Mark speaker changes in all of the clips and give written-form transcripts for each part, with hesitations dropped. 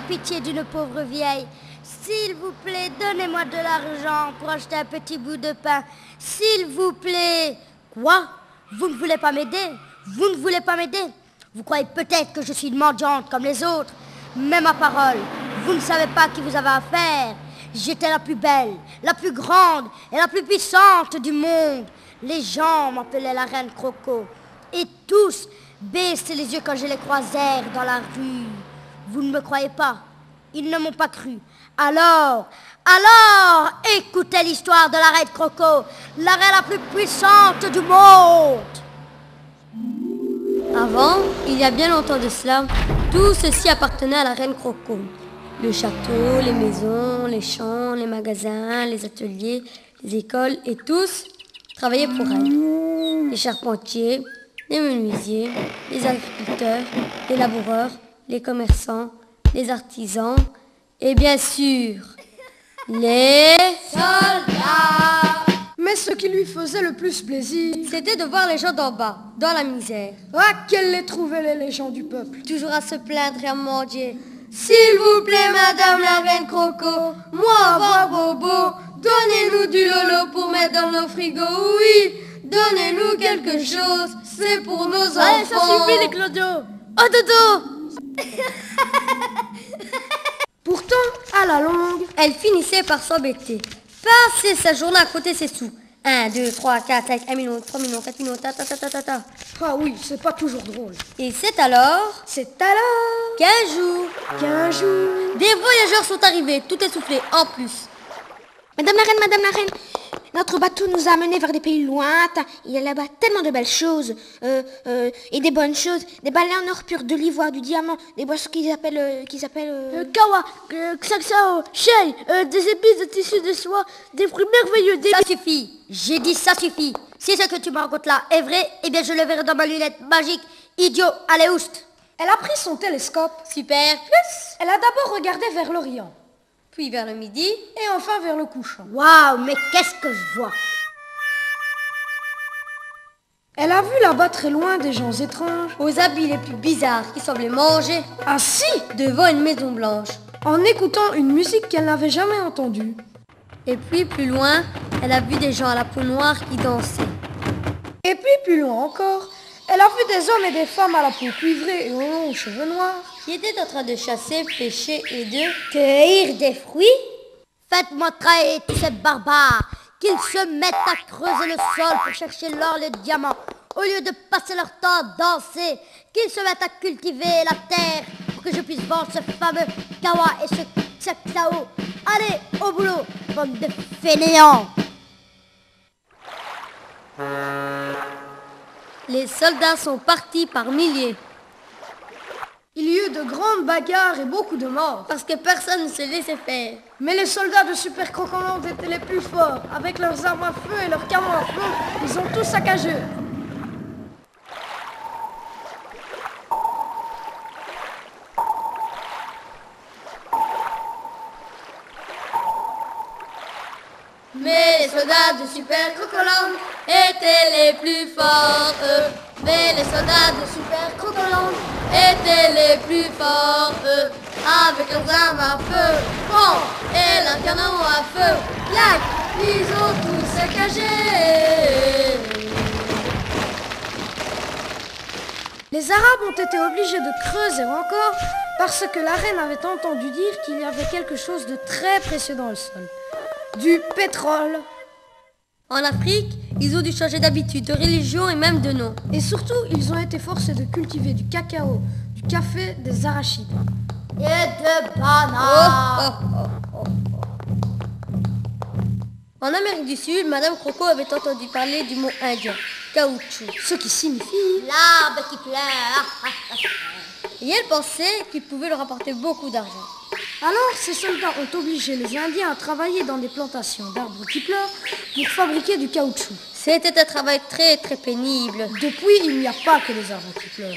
Speaker 1: pitié d'une pauvre vieille. S'il vous plaît, donnez-moi de l'argent pour acheter un petit bout de pain. S'il vous plaît. Quoi? Vous ne voulez pas m'aider? Vous ne voulez pas m'aider? Vous croyez peut-être que je suis une mendiante comme les autres. Mais ma parole, vous ne savez pas qui vous avez affaire. J'étais la plus belle, la plus grande et la plus puissante du monde. Les gens m'appelaient la reine Croco. Et tous baissaient les yeux quand je les croisais dans la rue. Vous ne me croyez pas? Ils ne m'ont pas cru. Alors, écoutez l'histoire de la reine Croco, la reine la plus puissante du monde.
Speaker 2: Avant, il y a bien longtemps de cela, tout ceci appartenait à la reine Croco. Le château, les maisons, les champs, les magasins, les ateliers, les écoles, et tous travaillaient pour elle. Les charpentiers, les menuisiers, les agriculteurs, les laboureurs, les commerçants, les artisans, et bien sûr, les soldats.
Speaker 3: Mais ce qui lui faisait le plus plaisir,
Speaker 2: c'était de voir les gens d'en bas, dans la misère.
Speaker 3: Ah, qu'elle les trouvait, les gens du peuple.
Speaker 2: Toujours à se plaindre et à mendier. S'il vous plaît, madame la reine Croco, moi avoir bobo, donnez-nous du lolo pour mettre dans nos frigos, oui, donnez-nous quelque chose, c'est pour nos enfants.
Speaker 3: Allez, ça suffit les clodos.
Speaker 2: Oh dodo.
Speaker 3: Pourtant, à la longue,
Speaker 2: elle finissait par s'embêter. Passer sa journée à côté ses sous. 1, 2, 3, 4, 5, 1 million, 3 millions, 4 millions, ta.
Speaker 3: Ah oui, c'est pas toujours drôle.
Speaker 2: Et c'est alors qu'un jour, des voyageurs sont arrivés, tout essoufflés, en plus.
Speaker 4: Madame la reine, notre bateau nous a amenés vers des pays lointains. Il y a là-bas tellement de belles choses, et des bonnes choses, des balais en or pur, de l'ivoire, du diamant, des boissons qu'ils appellent...
Speaker 3: kawa, xaxao, chai, des épices de tissu de soie, des fruits merveilleux, des...
Speaker 1: Ça suffit, j'ai dit ça suffit. Si ce que tu me racontes là est vrai, eh bien je le verrai dans ma lunette magique. Idiot, allez oust.
Speaker 3: Elle a pris son télescope.
Speaker 2: Super, plus.
Speaker 3: Elle a d'abord regardé vers l'Orient.
Speaker 2: Puis vers le midi.
Speaker 3: Et enfin vers le couchant.
Speaker 1: Waouh, mais qu'est-ce que je vois!
Speaker 3: Elle a vu là-bas très loin des gens étranges,
Speaker 2: aux habits les plus bizarres qui semblaient manger,
Speaker 3: assis
Speaker 2: devant une maison blanche,
Speaker 3: en écoutant une musique qu'elle n'avait jamais entendue.
Speaker 2: Et puis plus loin, elle a vu des gens à la peau noire qui dansaient.
Speaker 3: Et puis plus loin encore, elle a vu des hommes et des femmes à la peau cuivrée et aux longs cheveux noirs,
Speaker 2: qui étaient en train de chasser, pêcher et de
Speaker 1: cueillir des fruits. Faites-moi trahir tous ces barbares, qu'ils se mettent à creuser le sol pour chercher l'or et le diamant, au lieu de passer leur temps à danser, qu'ils se mettent à cultiver la terre pour que je puisse vendre ce fameux kawa et ce cacao. Allez, au boulot, bande de fainéants!
Speaker 2: Les soldats sont partis par milliers.
Speaker 3: Il y eut de grandes bagarres et beaucoup de morts.
Speaker 2: Parce que personne ne se laissait faire.
Speaker 3: Mais les soldats de Super Crocoland étaient les plus forts. Avec leurs armes à feu et leurs canons à feu, ils ont tout saccagé.
Speaker 2: Mais les soldats de Super Crocoland étaient les plus forts. Mais les soldats de Super Crocoland étaient les plus forts. Avec leurs armes à feu, bon, et leurs canons à feu, clac, ils ont tout saccagé.
Speaker 3: Les Arabes ont été obligés de creuser encore parce que la reine avait entendu dire qu'il y avait quelque chose de très précieux dans le sol. Du pétrole.
Speaker 2: En Afrique, ils ont dû changer d'habitude, de religion et même de nom.
Speaker 3: Et surtout, ils ont été forcés de cultiver du cacao, du café, des arachides.
Speaker 1: Et de bananes.
Speaker 2: En Amérique du Sud, Madame Croco avait entendu parler du mot indien, caoutchouc,
Speaker 3: ce qui signifie
Speaker 1: l'arbre qui pleure.
Speaker 2: Et elle pensait qu'il pouvait leur apporter beaucoup d'argent.
Speaker 3: Alors, ces soldats ont obligé les Indiens à travailler dans des plantations d'arbres qui pleurent pour fabriquer du caoutchouc.
Speaker 2: C'était un travail très très pénible.
Speaker 3: Depuis, il n'y a pas que les arbres qui pleurent.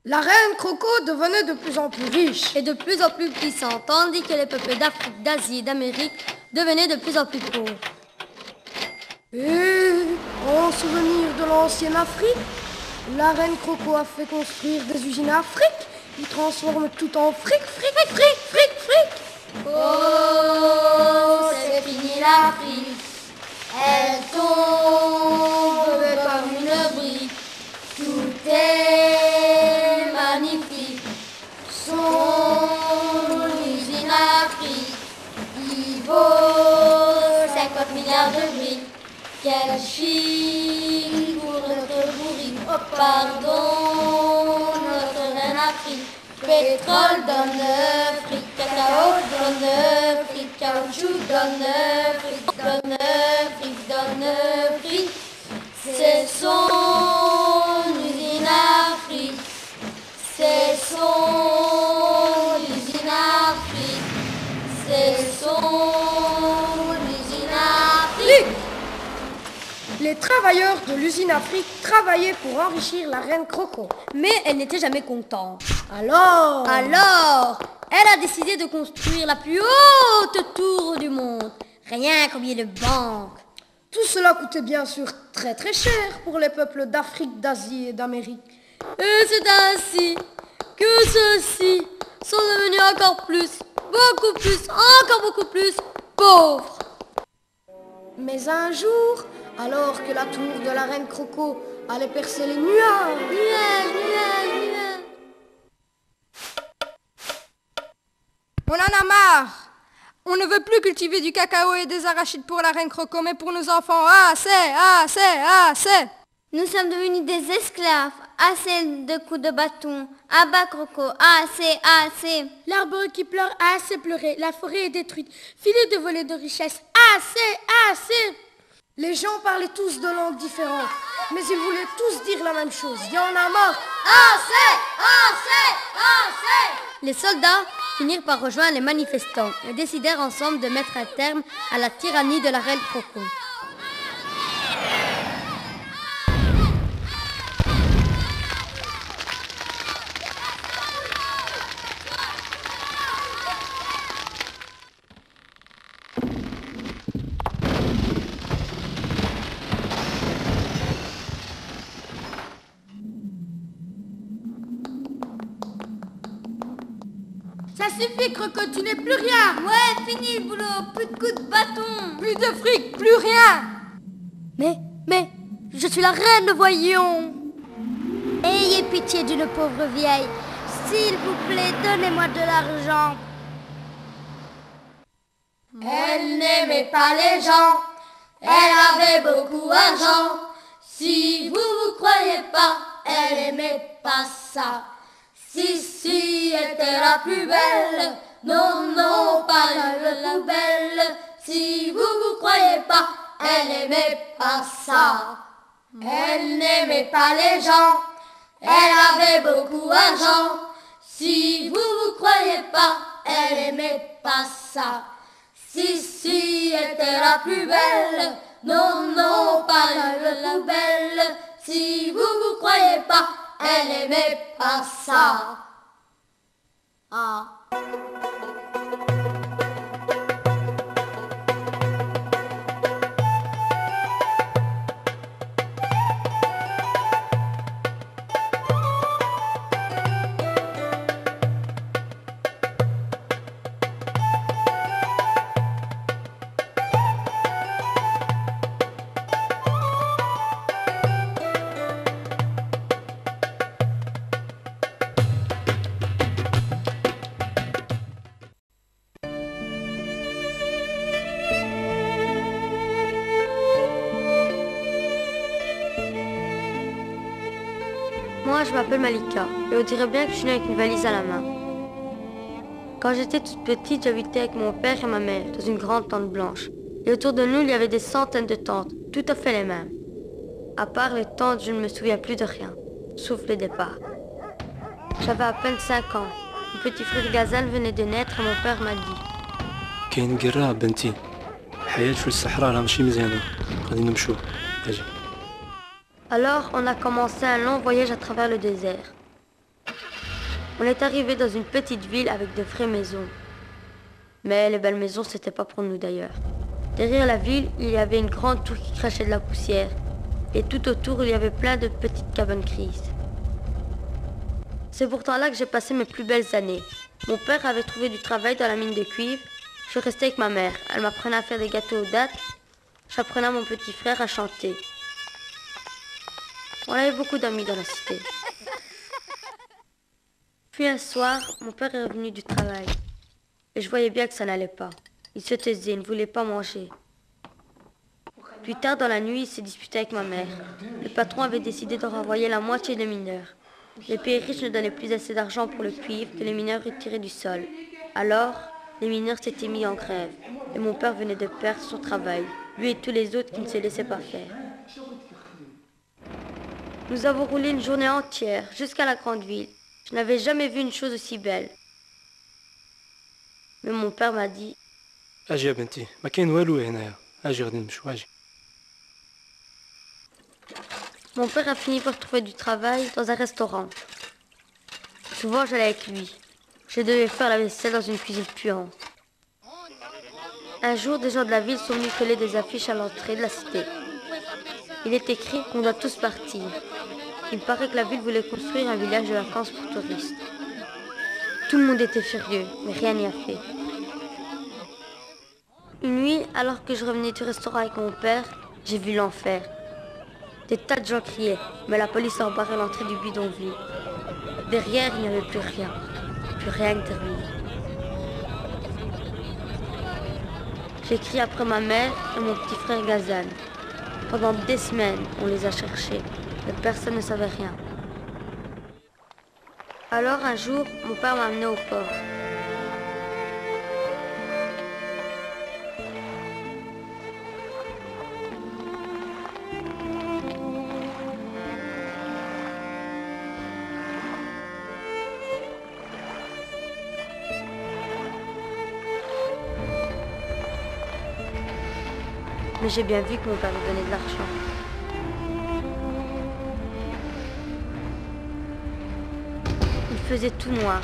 Speaker 3: La reine Croco devenait de plus en plus riche
Speaker 2: et de plus en plus puissante, tandis que les peuples d'Afrique, d'Asie et d'Amérique devenaient de plus en plus pauvres.
Speaker 3: Et en souvenir de l'ancienne Afrique, La reine Croco a fait construire des usines à fric. Ils transforment tout en fric, fric, fric, fric, fric, fric.
Speaker 1: Oh, c'est fini l'Afrique. Elle tombe comme une brique. Tout est magnifique. Son usine Afrique, il vaut 50 milliards de briques. Quelle Chine pour notre bourrique. Oh pardon, notre reine Afrique. Pétrole donne fric, cacao donne fric, caoutchouc donne fric, donne fric, donne fric. C'est son usine Afrique. C'est son usine Afrique. C'est son usine Afrique.
Speaker 3: Les travailleurs de l'usine Afrique travaillaient pour enrichir la reine Croco.
Speaker 2: Mais elle n'était jamais contente.
Speaker 3: Alors,
Speaker 2: Elle a décidé de construire la plus haute tour du monde. Rien qu'au milieu de banques.
Speaker 3: tout cela coûtait bien sûr très très cher pour les peuples d'Afrique, d'Asie et d'Amérique.
Speaker 2: Et c'est ainsi que ceux-ci sont devenus encore plus, encore beaucoup plus pauvres.
Speaker 3: Mais un jour, alors que la tour de la reine Croco allait percer les nuages,
Speaker 2: Nuages.
Speaker 5: On en a marre. On ne veut plus cultiver du cacao et des arachides pour la reine Croco, mais pour nos enfants. Assez.
Speaker 1: Nous sommes devenus des esclaves. Assez de coups de bâton. À bas Croco. Assez.
Speaker 3: l'arbre qui pleure a assez pleuré, la forêt est détruite, filet de volée de richesse, assez. Les gens parlaient tous de langues différentes, mais ils voulaient tous dire la même chose. Il y en a marre.
Speaker 1: Assez.
Speaker 2: Les soldats finirent par rejoindre les manifestants et décidèrent ensemble de mettre un terme à la tyrannie de la reine Croco.
Speaker 3: Ça suffit, Croco, tu n'es plus rien.
Speaker 1: Ouais, fini le boulot. Plus de coups de bâton.
Speaker 5: Plus de fric, plus rien.
Speaker 2: Mais, je suis la reine, voyons.
Speaker 1: Ayez pitié d'une pauvre vieille. S'il vous plaît, donnez-moi de l'argent. Elle n'aimait pas les gens. Elle avait beaucoup d'argent. Si vous croyez pas, elle aimait pas ça. Si, elle était la plus belle. Non, pas la plus belle. Si vous croyez pas, elle aimait pas ça. Elle n'aimait pas les gens. Elle avait beaucoup d'argent. Si vous croyez pas, elle aimait pas ça. Si, elle était la plus belle. Non, pas la plus belle. Si vous croyez pas, elle aimait pas ça.
Speaker 2: Moi, je m'appelle Malika et on dirait bien que je suis née avec une valise à la main. Quand j'étais toute petite, j'habitais avec mon père et ma mère dans une grande tente blanche. Et autour de nous, il y avait des centaines de tentes, tout à fait les mêmes. À part les tentes, je ne me souviens plus de rien, sauf le départ. J'avais à peine 5 ans. Mon petit frère Ghazal venait de naître et mon père m'a dit
Speaker 6: كاين قراب بنتي الحياة في الصحراء راه ماشي مزيانة غادي نمشوا اجي.
Speaker 2: Alors, on a commencé un long voyage à travers le désert. On est arrivé dans une petite ville avec de vraies maisons. Mais les belles maisons, c'était pas pour nous d'ailleurs. Derrière la ville, il y avait une grande tour qui crachait de la poussière. Et tout autour, il y avait plein de petites cabanes grises. C'est pourtant là que j'ai passé mes plus belles années. Mon père avait trouvé du travail dans la mine de cuivre. Je restais avec ma mère. Elle m'apprenait à faire des gâteaux aux dattes. J'apprenais à mon petit frère à chanter. On avait beaucoup d'amis dans la cité. Puis un soir, mon père est revenu du travail. Et je voyais bien que ça n'allait pas. Il se taisait, il ne voulait pas manger. Plus tard dans la nuit, il s'est disputé avec ma mère. Le patron avait décidé de renvoyer la moitié des mineurs. Les pays riches ne donnaient plus assez d'argent pour le cuivre que les mineurs retiraient du sol. Alors, les mineurs s'étaient mis en grève. Et mon père venait de perdre son travail, lui et tous les autres qui ne se laissaient pas faire. Nous avons roulé une journée entière, jusqu'à la grande ville. Je n'avais jamais vu une chose aussi belle. Mais mon père m'a dit...
Speaker 6: اجي يا بنتي ما كاين والو هنايا اجي غادي نمشيو اجي.
Speaker 2: Mon père a fini par trouver du travail dans un restaurant. Souvent j'allais avec lui. Je devais faire la vaisselle dans une cuisine puante. Un jour, des gens de la ville sont venus coller des affiches à l'entrée de la cité. Il est écrit qu'on doit tous partir. Il paraît que la ville voulait construire un village de vacances pour touristes. Tout le monde était furieux, mais rien n'y a fait. Une nuit, alors que je revenais du restaurant avec mon père, j'ai vu l'enfer. Des tas de gens criaient, mais la police a embarré l'entrée du bidonville. Derrière, il n'y avait plus rien que des ruines. J'ai crié après ma mère et mon petit frère Gazan. Pendant des semaines, on les a cherchés, mais personne ne savait rien. Alors un jour, mon père m'a amené au port. Mais j'ai bien vu que mon père me donnait de l'argent. Il faisait tout noir.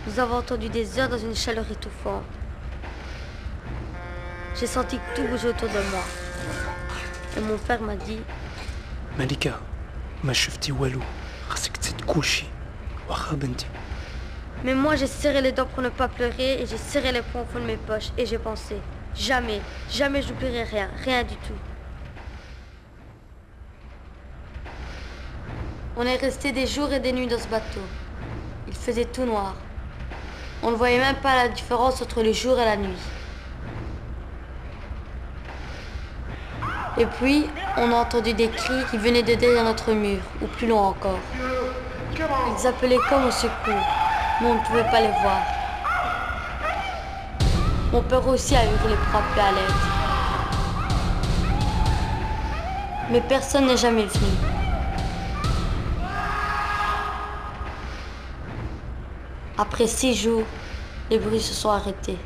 Speaker 2: Nous avons entendu des heures dans une chaleur étouffante. J'ai senti que tout bougeait autour de moi. Et mon père m'a dit...
Speaker 6: ملكة ما شفتي والو خاصك تزيد كلشي واخا بنتي.
Speaker 2: Mais moi j'ai serré les dents pour ne pas pleurer et j'ai serré les poings au fond de mes poches et j'ai pensé... Jamais, jamais j'oublierai rien, rien du tout. On est resté des jours et des nuits dans ce bateau. Il faisait tout noir. On ne voyait même pas la différence entre le jour et la nuit. Et puis, on a entendu des cris qui venaient de derrière notre mur, ou plus loin encore. Ils appelaient comme au secours, mais on ne pouvait pas les voir. Mon père aussi a hurlé pour appeler à l'aide. Mais personne n'est jamais venu. Après 6 jours, les bruits se sont arrêtés.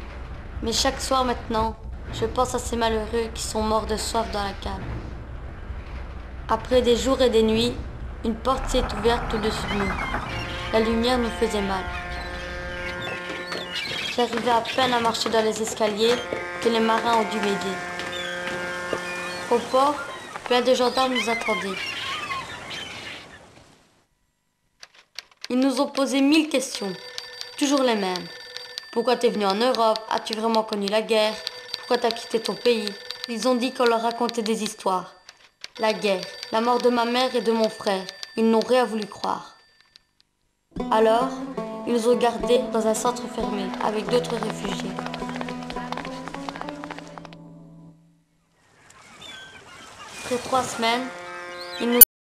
Speaker 2: Mais chaque soir maintenant, je pense à ces malheureux qui sont morts de soif dans la cave. Après des jours et des nuits, une porte s'est ouverte au-dessus de nous. La lumière nous faisait mal. J'arrivais à peine à marcher dans les escaliers que les marins ont dû m'aider. Au port, plein de gendarmes nous attendaient. Ils nous ont posé 1000 questions, toujours les mêmes. Pourquoi t'es venu en Europe? As-tu vraiment connu la guerre? Pourquoi t'as quitté ton pays? Ils ont dit qu'on leur racontait des histoires. La guerre, la mort de ma mère et de mon frère. Ils n'ont rien voulu croire. Alors, ils nous ont gardés dans un centre fermé avec d'autres réfugiés. Après 3 semaines,